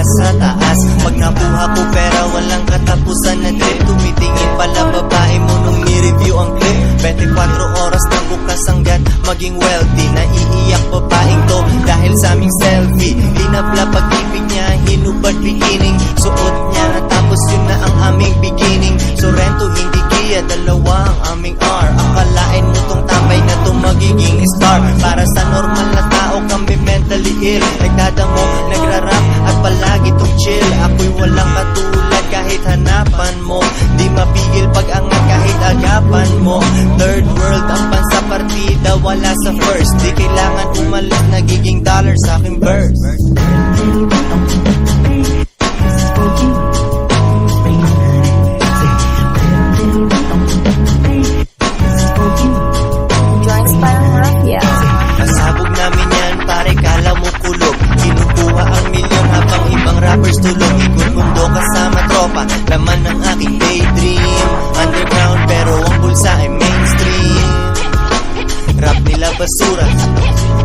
nasa taas. Pag nakuha ko pera walang katapusan na trip. Tumitingin pala babae mo nung ni-review ang clip. 24 oras na bukas hanggat maging wealthy. Naiiyak babaeng to dahil sa aming selfie. Linapla pag-ibig niya, hinubad beginning. Suot niya natapos yun na ang aming beginning. Sorrento hindi Kia, dalawa ang aming R. Akalain mo tong tambay na to magiging star. Para sa normal na tao kami mentally ill. Nagdadamo, nagrarap at palagi tong chill. Ako'y walang katulad kahit hanapan mo. Di mapigil pag-angat kahit agapan mo. Third world ang bansa partida, wala sa first. Di kailangan umalis, nagiging dollar sa aking verse. Nasabog namin yan, pare kala mo kulog. Kinukuha ang milyon habang ibang rappers tulog. Ikot mundo kasama tropa, laman ng aking daydream. Underground pero ang bulsa ay mainstream. Rap nila basura,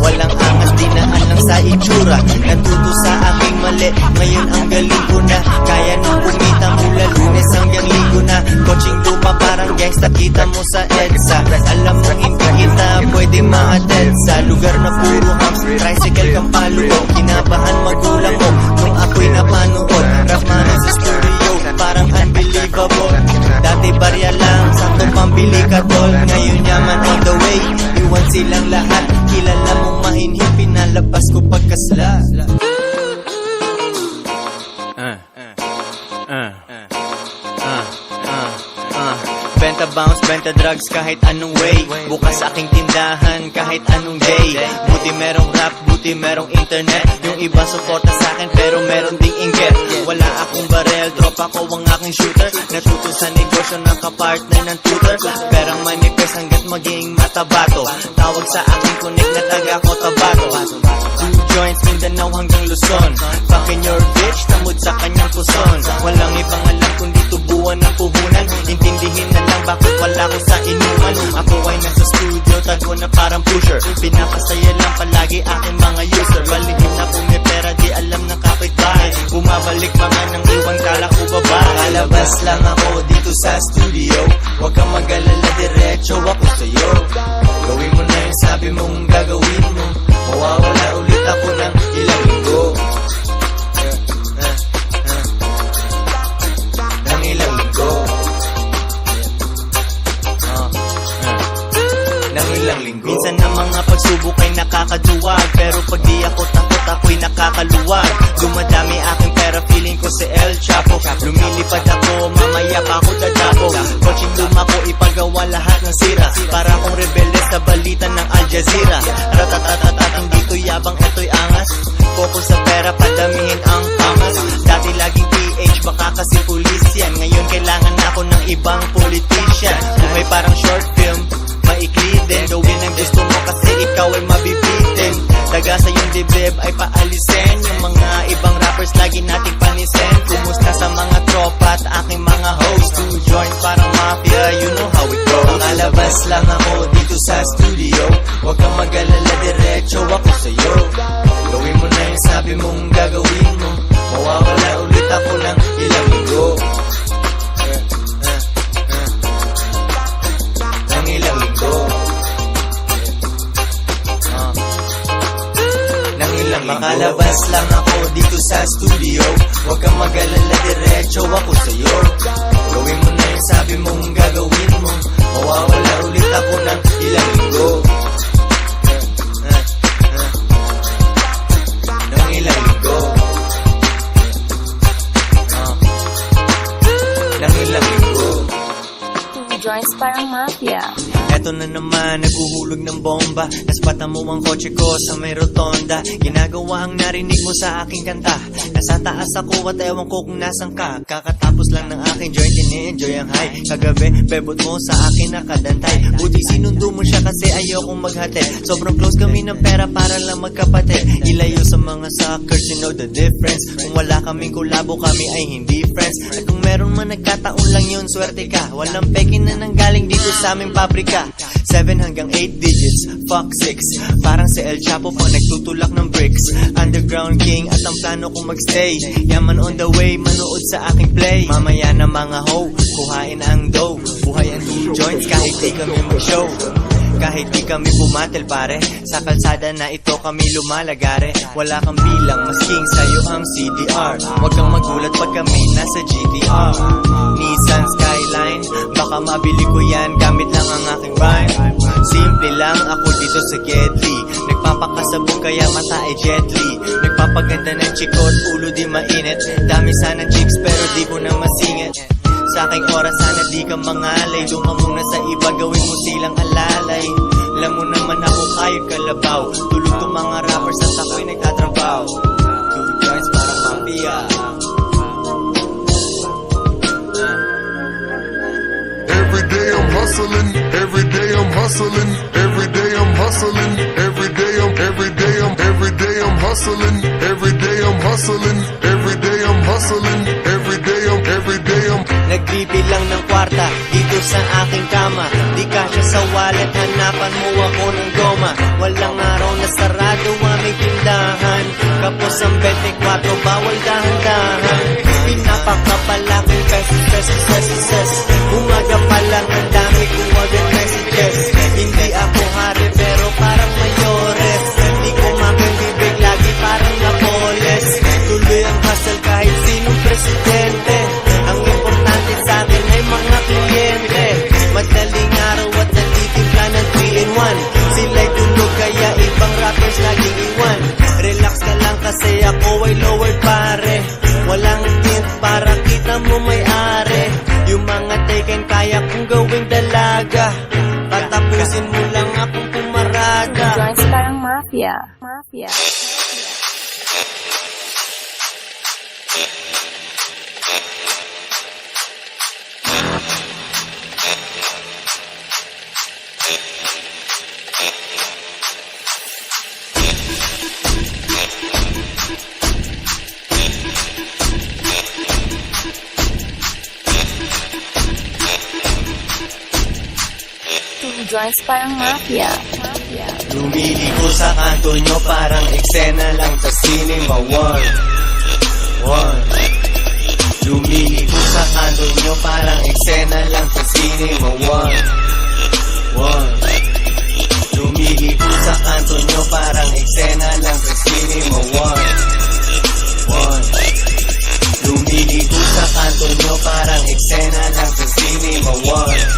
walang angas, dinaan lang sa itsura. Natuto sa aking mali, ngayon ang galing ko na. Kaya nang kumita mula Lunes hanggang Linggo na. Coaching lupa parang gangsta, kita mo sa EDSA. Alam mo hindi kita pwede ma-attend sa lugar na puro hams. Tricycle kang paluog, kinabahan magulang mo nung ako'y napanood. Rap mano sa studio, parang unbelievable. Dati barya lang, sakto pambili ka tol. Ngayon yaman on the way, iwan silang lahat. Kilala mong mahinhin, pinalabas ko pagkasla. Benta bounce, benta drugs kahit anong way. Bukas aking tindahan kahit anong day. Buti merong rap, buti merong internet. Yung iba suporta sa akin pero meron ding inggit. Wala akong barel, tropa ko ang aking shooter. Natuto sa negosyo ng kapartner ng tutor. Perang manipes hanggat maging matabato. Tawag sa aking connect na taga ko tabato. 2 joints, Mindanao hanggang Luzon. Fucking your bitch, tamod sa kanyang kuson. Walang ibang alam kundi tubuan ng puhunan. Intindihin na lang bakit wala ko sa inuman. Ako ay nasa studio, tago na parang pusher. Pinapasaya lang palagi aking mga user. Baligid na kung may pera, di alam ng kapitbahay. Bumabalik mga nang iwan kala ko babae. Kalabas lang ako dito sa studio. Huwag kang mag-alala, diretso ako sa'yo. Gawin mo na yung sabi mong gagawin mo. Mawawala ulit ako ng ilang linggo. Ng ilang linggo. Ng ilang linggo. Minsan na mga pagsubok ay nakakaduwag. Pero pag di ako takot, ako'y nakakaluwag. Dumadami aking pera, feeling ko si El Chapo. Lumilipad ako, mamaya pa ako dadako. Coaching luma ko, ipagawa lahat ng sira. Para akong rebelde sa balita ng Al Jazeera. Ratatatatat, hindi to yabang, ito'y angas. Focus sa pera, padamihin ang kamas. Dati laging PH, baka kasi pulis yan. Ngayon kailangan ako ng ibang politician. Buhay parang short film, maikli din. Gawin ang gusto mo kasi ikaw ay mabibitin. Daga sa yung dibdib ay paalisin. Yung mga ibang rappers lagi nating panisin. Kumusta sa mga tropa at aking mga host. 2 joints parang mafia, you know how it goes. Makalabas lang ako dito sa studio. Huwag kang mag-alala, diretso ako sa'yo. Gawin mo na yung sabi mong gagawin mo. Mawawala ulit ako ng ilang linggo. Ng ilang linggo. Makalabas lang ako dito sa studio. Huwag kang mag-alala, diretso ako sa'yo. Gawin mo na yung sabi mong gagawin mo. Mawawala ulit ako ng ilang linggo. Ng ilang linggo. Ng ilang linggo. 2 joints parang mafia. Eto na naman, naguhulog ng bomba. Naspatan mo ang kotse ko sa may rotonda. Ginagawa ang narinig mo sa aking kanta. Nasa taas ako at ewan ko kung nasan ka. Kakatapos lang ng aking joint, ini-enjoy ang high. Kagabi, bebot mo sa akin nakadantay. Buti sinundo mo siya kasi ayokong maghati. Sobrang close kami ng pera para lang magkapatid. Ilayo sa mga suckers, you know the difference. Kung wala kaming kulabo, kami ay hindi friends. At kung meron man nagkataon lang yun, swerte ka. Walang pekin na nanggaling dito sa aming pabrika. 7 hanggang 8 digits, fuck 6. Parang si El Chapo pang nagtutulak ng bricks. Underground king at ang plano kong magstay. Yaman on the way, manood sa aking play. Mamaya na mga ho, kuhain ang dough. Buhay ang 2 joints kahit di kami mag-show. Kahit di kami bumatel pare, sa kalsada na ito kami lumalagare. Wala kang bilang, masking sa'yo ang CDR. Huwag kang magulat pag kami nasa GTR. Nissan Skyline, baka mabili ko yan gamit lang ang aking rhyme. Simple lang ako dito sa Gedli. Nagpapakasabog kaya mata ay jetly. Nagpapaganda ng chikot, ulo di mainit. Dami sanang chicks pero di ko na masingit. Sa aking oras sana di ka mangalay. Doon ka muna sa iba, gawin mo silang alalay. Alam mo naman ako kayod kalabaw. Tulog tong mga rappers at ako'y nagtatrabaho. Two joints parang mafia. Every day I'm hustling, every day I'm hustling, every day I'm hustling, every day I'm hustling, every day I'm hustling, every day I'm hustling, every day I'm Nagbibilang ng kwarta dito sa aking kama. Di kasya sa wallet, hanapan mo ako ng goma. Walang araw na sarado aming tindahan. Kapos ang 24, bawal dahan-dahan. Pinapakapalaking pesos. Umaga pa lang ang dami kong order messages. Hindi ako hari pero parang mayores. Di ko makibibig lagi parang Napoles. Tuloy ang hustle kahit sinong presidente. Ang importante sa akin ay mga kliyente. Madaling araw at nagtitimpla ng 3-in-1. Sila'y tulog kaya ibang rappers laging iwan. Relax ka lang kasi ako ay lower pare. Walang tint para kita mo may-ari. Yung mga taken kaya kong gawing dalaga. Patapusin mo lang akong pumarada. Joints parang mafia. Joints parang mafia. Lumiliko sa kanto nyo parang eksena lang sa cinema. One. Lumiliko sa kanto nyo parang eksena lang sa cinema. One. Lumiliko sa kanto nyo parang eksena lang sa cinema. One. Lumiliko sa kanto nyo parang eksena lang sa cinema. One.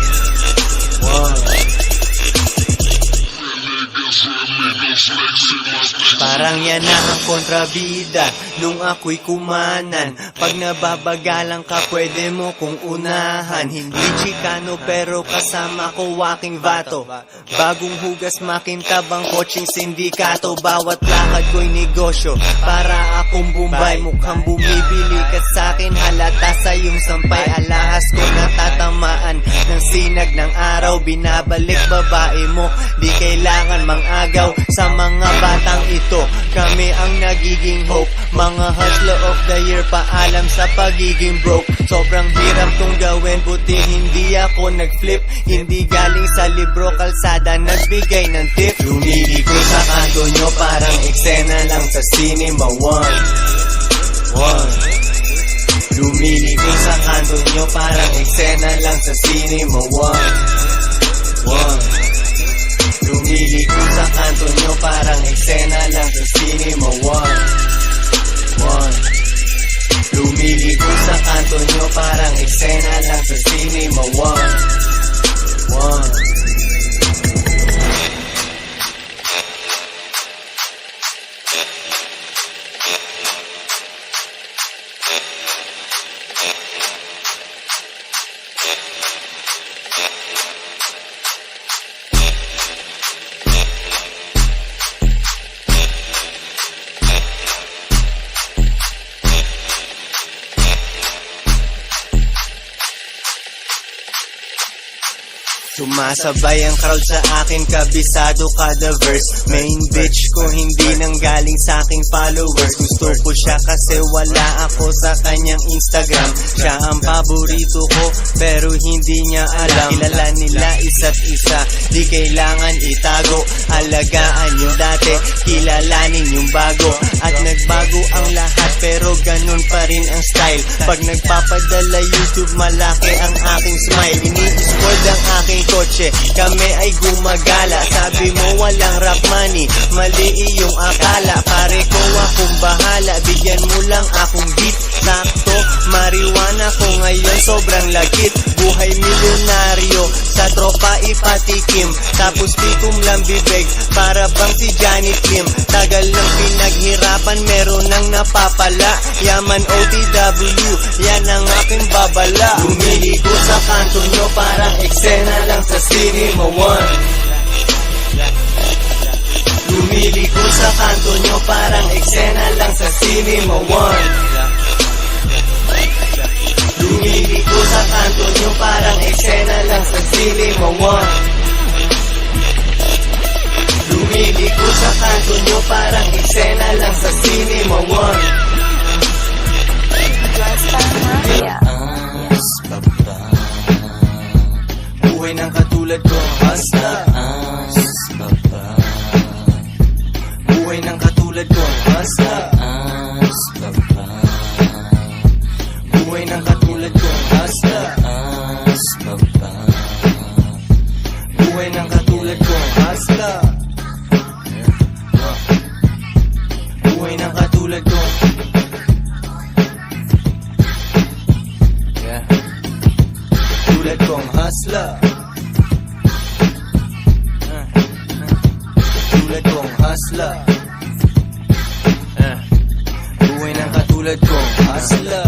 Parang yan na ang kontrabida nung ako'y kumanan. Pag nababagalan ka pwede mo kong unahan. Hindi Chicano pero kasama ko aking vato. Bagong hugas makintabang kotseng sindikato. Bawat lakad ko'y negosyo para akong Bombay. Mukhang bumibili ka sa'kin, halata sa iyong sampay. Alahas ko natatamaan ng sinag ng araw. Binabalik babae mo, di kailangan mang-agaw sa mga batang ito. Kami ang nagiging hope, mga hustler of the year. Paalam sa pagiging broke. Sobrang hirap kong gawin, buti hindi ako nag-flip. Hindi galing sa libro, kalsada nagbigay ng tip. Lumiliko sa kanto nyo parang eksena lang sa cinema. One. Lumiliko sa kanto nyo parang eksena lang sa cinema. One. Lumiliko sa kanto nyo parang eksena lang sa cinema. One. Lumiliko sa kanto nyo parang eksena lang sa cinema. One. Sumasabay ang crowd sa akin, kabisado kada verse. Main bitch ko hindi nang galing sa aking followers. Gusto ko siya kasi wala ako sa kanyang Instagram. Siya ang paborito ko pero hindi niya alam. Kilala nila isa't isa, di kailangan itago. Alagaan yung dati, kilalanin yung bago. At nagbago ang lahat pero ganun pa rin ang style. Pag nagpapadala YouTube, malaki ang aking smile. Ini-spoiled ang aking kotse, kami ay gumagala. Sabi mo walang rap money, mali iyong akala. Pare ko akong bahala, bigyan mo lang akong beat. Sakto, marijuana ko ngayon sobrang lagit. Buhay milyonaryo, sa tropa ipatikim. Tapos tikom lang bibig, para bang si Johnny Kim. Tagal ng pinaghirapan, meron nang napapala. Yaman OTW, yan ang aking babala. Lumiliko sa kanto nyo, parang eksena lang sa Cinema One. Lumiliko sa kanto nyo, parang eksena lang sa Cinema One. Lumiliko sa kanto nyo, parang eksena lang sa Cinema One. Lumiliko sa kanto nyo, parang eksena lang sa Cinema One. Dance Parang Mafia. Buhay ng katulad ko, hasta. Buhay ng katulad ko, hasta. Buhay ng katulad ko, hasta. Buhay ng katulad ko, hasta. Buhay ng katulad ko. Yeah. Tulad kong hustler. Tulad kong hustler. Buhay ng katulad kong hustler.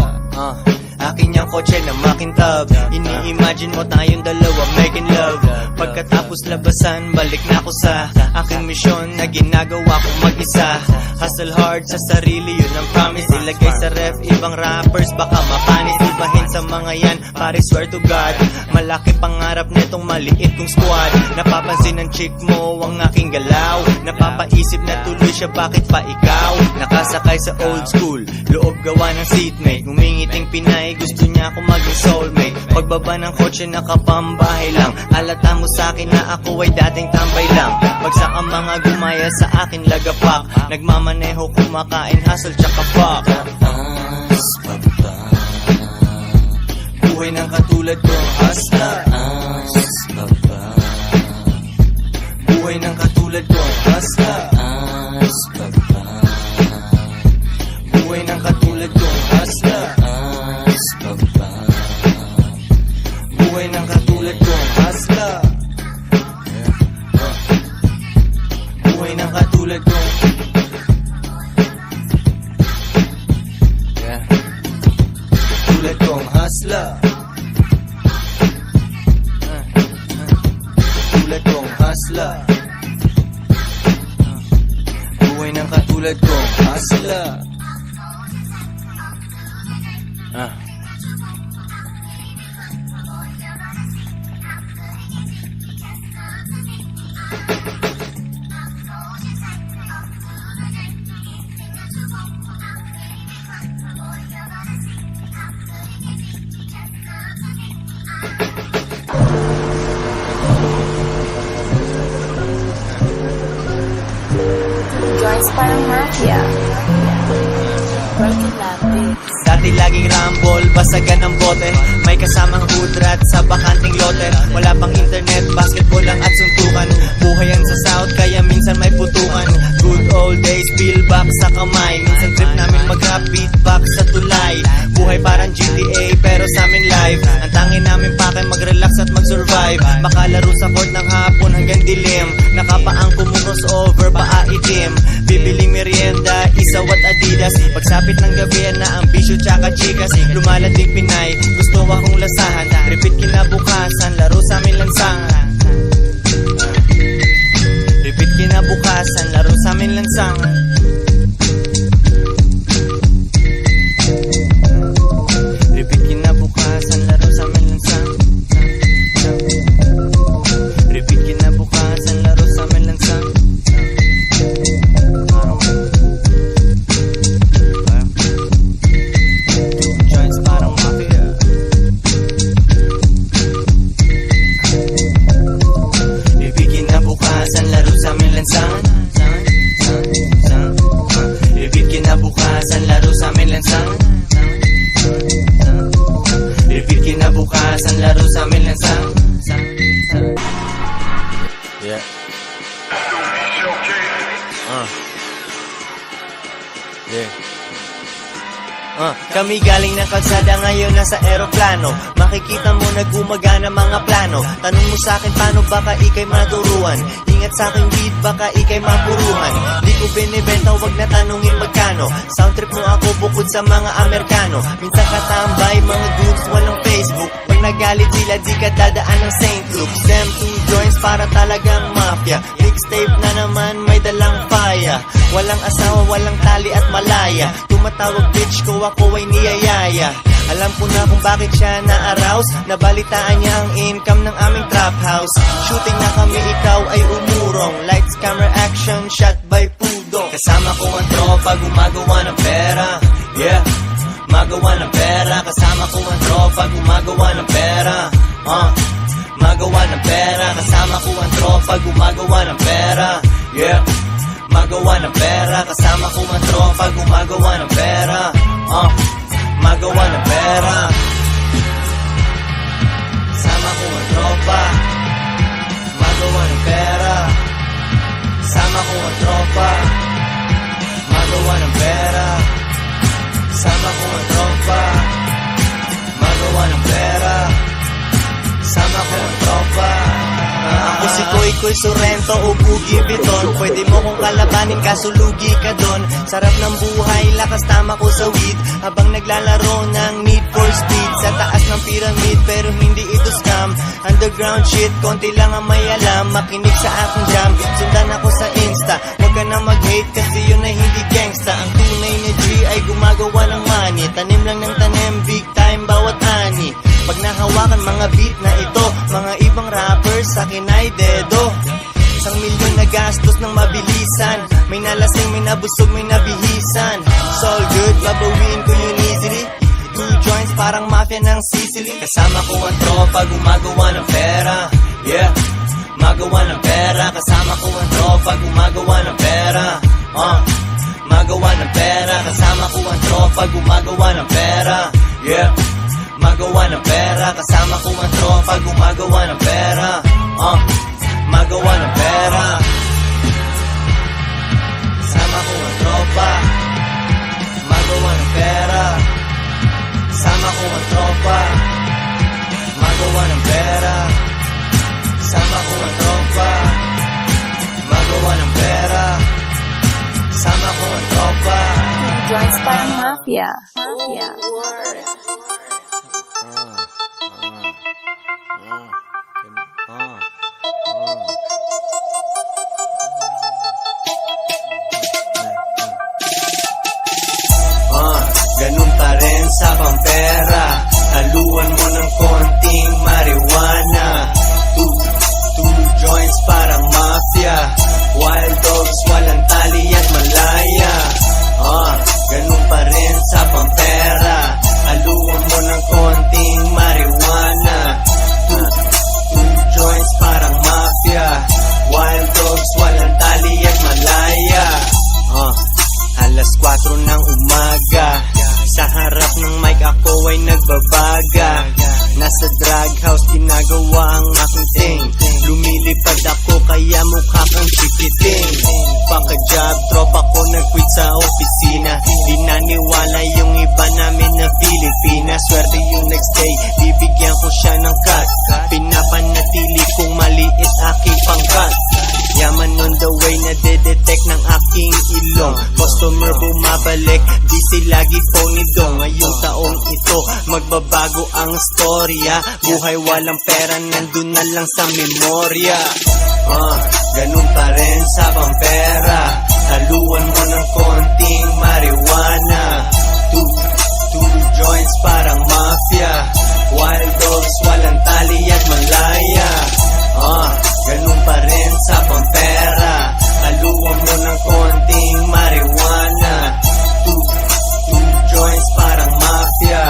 Akin yung kotse na makintab. Ini-imagine mo tayong dalawa making love. Pagkatapos labasan, balik na ako sa aking misyon na ginagawa kong mag-isa. Hustle hard sa sarili, yun ang promise. Ilagay sa ref, ibang rappers baka mapanis. Ibahin sa mga yan, pare swear to God. Malaki pangarap netong maliit kong squad. Napapansin ng chick mo ang aking galaw. Napapaisip na tuloy siya, bakit pa ikaw? Nakasakay sa old school, loob gawa ng seatmate. Ngumingiting Pinay, gusto niya ako maging soulmate. Pagbaba ng kotse nakapambahay lang. Alata mo sa'kin na ako ay dating tambay lang. Bagsak ang mga gumaya sa akin lagapak. Nagmamaneho, kumakain, hustle tsaka fuck. Buhay ng katulad ko, hasta. Buhay ng katulad ko, hasta. Buhay ng katulad ko, hasta. Buhay ng katulad ko, hasta. Buhay ng katulad ko. Yeah. Tulad kong hustler. Tulad kong hustler. Buhay ng katulad kong hustler. Dance Parang Mafia. Working Lab Beats. Dati laging rumble, basagan ng bote. May kasamang hood rat sa bakanting lote. Wala pang internet, basketball lang at suntukan. Buhay ang sa south, kaya minsan may putukan. Good old days, feel back sa kamay. Minsan trip namin mag-rap, beatbox sa tulay. Buhay parang GTA, pero sa amin live. Ang tangi namin pake, mag-relax at mag-survive. Makalaro sa court ng hapon hanggang dilim. Nakapaang kumu-crossover, paa itim. Bibili merienda, isaw at Adidas. Pagsapit ng gabi na ang bisyo tsaka chikas. Lumalanding Pinay, gusto akong lasahan. Repeat kinabukasan, laro sa amin lansangan. Repeat kinabukasan, laro sa amin lansangan. Repeat kinabukasan, laro sa amin lansangan. naglalaro sa amin ng sang. Yeah. Yeah. Kami galing ng kalsada ngayon nasa eroplano. Makikita mo na gumagana mga plano. Tanong mo sa akin paano baka ikay maturuan. Ingat sa aking weed baka ikay mapuruhan. Di ko binibenta wag na tanungin magkano. Sound trip mo ako bukod sa mga Amerikano. Minsan katambay mga dudes walang Facebook. Pag nagalit sila di ka dadaan ng St. Luke's. Them two joints para talagang mafia. Mixtape na naman may dalang fire. Walang asawa walang tali at malaya. Tumatawag bitch ko ako ay niyayaya. Alam ko na kung bakit siya na-arouse. Nabalitaan niya ang income ng aming trap house. Shooting na kami ikaw ay umurong. Lights, camera, action, shot by Pudo. Kasama ko ang tropa gumagawa ng pera. Yeah, magawa ng pera. Kasama ko ang tropa gumagawa ng pera. Magawa ng pera. Kasama ko ang tropa gumagawa ng pera. Yeah, magawa ng pera. Kasama ko ang tropa gumagawa ng pera. Magawa ng pera. Kasama ko ang tropa magawa ng pera. Kasama ko ang tropa magawa ng pera. Kasama ko ang tropa magawa ng pera. Kasama ko ang tropa. Ako si Koy Sorrento o Boogie Vuitton. Pwede mo kong kalabanin kaso lugi ka don. Sarap ng buhay, lakas tama ko sa weed. Habang naglalaro ng Need for Speed. Sa taas ng pyramid pero hindi ito scam. Underground shit, konti lang ang may alam. Makinig sa aking jam, sundan ako sa Insta. Huwag ka na mag-hate kasi yun ay hindi gangsta. Ang tunay na G ay gumagawa ng money. Tanim lang ng tanim, big time bawat ani. Pag nahawakan mga beat na ito, mga ibang rappers sa akin ay dedo. 1,000,000 na gastos ng mabilisan. May nalasing, may nabusog, may nabihisan. It's all good, babawiin ko yun easily. Two joints parang mafia ng Sicily. Kasama ko ang tropa gumagawa ng pera. Yeah, magawa ng pera. Kasama ko ang tropa gumagawa ng pera. Magawa ng pera. Kasama ko ang tropa gumagawa ng pera. Yeah, magawa ng pera. Kasama ko ang tropa gumagawa ng pera. Magawa ng pera. Kasama ko ang tropa magawa ng pera. Kasama ko ang tropa magawa ng pera. Kasama ko ang tropa magawa ng pera. Kasama ko ang tropa. Joints parang mafia. Mafia. Ganun pa rin sa pampera. Haluan mo ng konting marijuana. Two joints parang mafia. Wild dogs, walang tali at malaya. Ganun pa rin sa pampera. Haluan mo ng konting marijuana. Two joints parang mafia. Wild dogs, walang tali at malaya. Alas 4 ng umaga. Sa harap ng mic ako ay nagbabaga. Nasa drug house ginagawa ang aking thing. Lumilipad ako kaya mukha kang chikiting. Pagka-job tropa ko nag-quit sa opisina. Di naniwala yung iba namin na Pilipina. Swerte yung next day, bibigyan ko siya ng cut. Pinapanatili kong maliit aking pangkat. Yaman on the way na de-detect ng aking ilong. Customer bumabalik, di sila phony dong. Ngayong taong ito, magbabago ang storya. Buhay walang pera, nandun na lang sa memorya. Ganun pa rin sa pampera. Haluan mo ng konting marijuana. Two joints parang mafia. Wild dogs, walang tali at malaya. Ganun pa rin sa pampera. Haluan mo ng konting marijuana. Two joints parang mafia.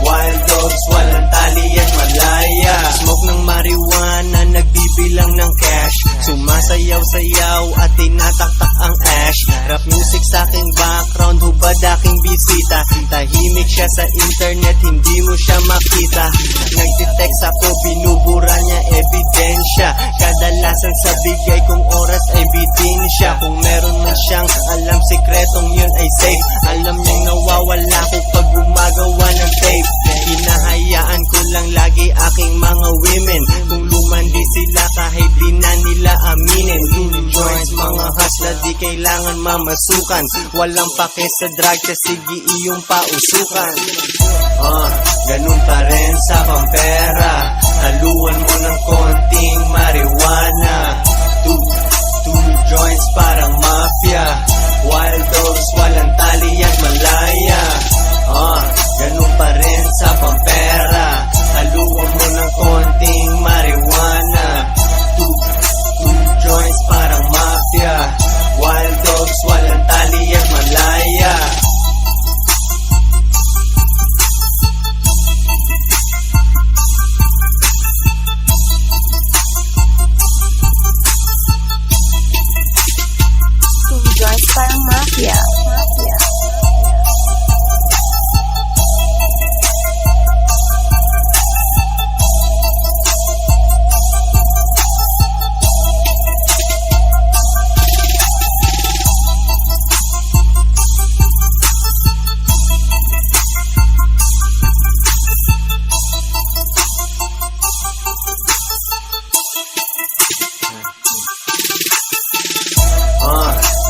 Wild dogs, walang tali at malaya. Smoke ng marijuana, nagbibilang ng cash. Sumasaya sayaw-sayaw at tinataktak ang ash. Rap music sa aking background, hubad aking bisita. Tahimik siya sa internet, hindi mo siya makita. Nagtitext ako, binubura niya ebidensya. Kadalasan sa bigay kong oras ay bitin siya. Kung meron man siyang alam, sikretong yun ay safe. Alam niyang nawawala ko pag gumagawa ng tape. Hinahayaan ko lang lagi aking mga women. Kung lumandi sila kahit di na nila aminin. Two joints, mga hasla, di kailangan mamasukan. Walang pake sa drug, sige iyong pausukan. Ganun pa rin sa pampera. Haluan mo ng konting marijuana. Two joints parang mafia. Wild dogs, walang tali at malaya. Ganun pa rin sa pampera. Haluan mo ng konting marijuana. Two joints parang mafia. Wild dogs, walang tali at malaya. Two joints parang mafia.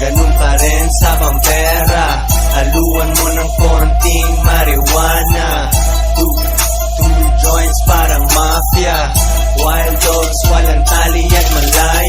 Ganun pa rin sa pampera. Haluan mo ng konting marijuana. Two joints parang mafia. Wild dogs, walang tali at malaya.